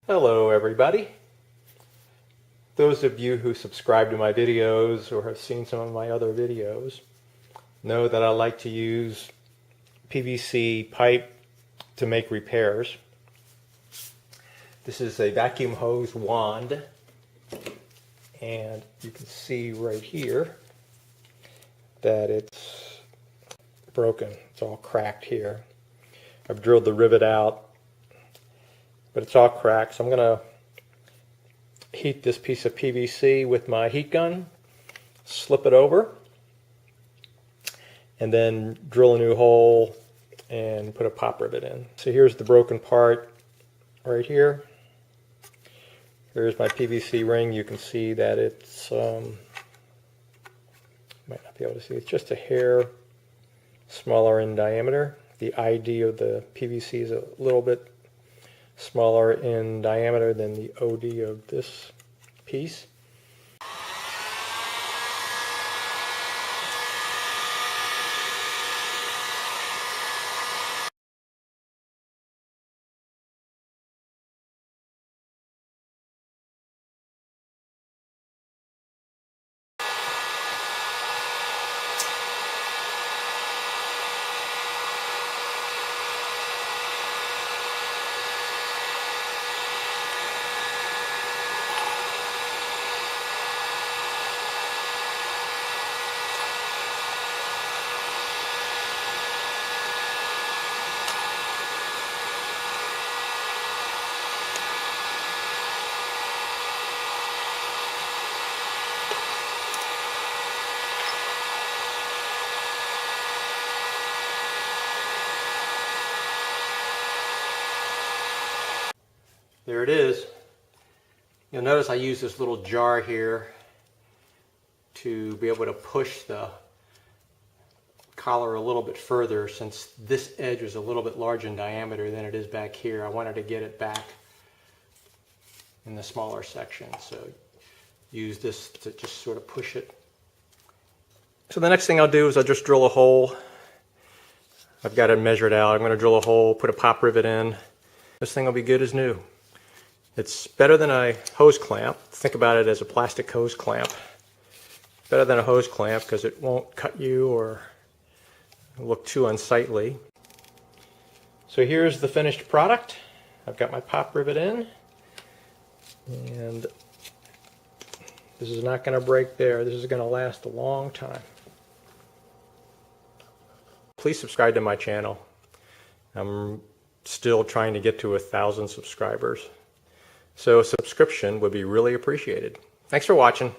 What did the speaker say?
Hello everybody. Those of you who subscribe to my videos or have seen some of my other videos know that I like to use PVC pipe to make repairs. This is a vacuum hose wand, and you can see right here that it's broken. It's all cracked here. I've drilled the rivet out, but it's all cracked, so I'm going to heat this piece of PVC with my heat gun, slip it over, and then drill a new hole and put a pop rivet in. So here's the broken part right here. Here's my PVC ring. You can see that it's, might not be able to see, it's just a hair smaller in diameter. The ID of the PVC is a little bit smaller in diameter than the OD of this piece. There it is. You'll notice I use this little jar here to be able to push the collar a little bit further, since this edge was a little bit larger in diameter than it is back here. I wanted to get it back in the smaller section, so use this to just sort of push it. So the next thing I'll do is I'll just drill a hole. I've got it measured out. I'm going to drill a hole, put a pop rivet in. This thing will be good as new. It's better than a hose clamp. Think about it as a plastic hose clamp. Better than a hose clamp because it won't cut you or look too unsightly. So here's the finished product. I've got my pop rivet in, and this is not going to break there. This is going to last a long time. Please subscribe to my channel. I'm still trying to get to 1,000 subscribers. So a subscription would be really appreciated. Thanks for watching.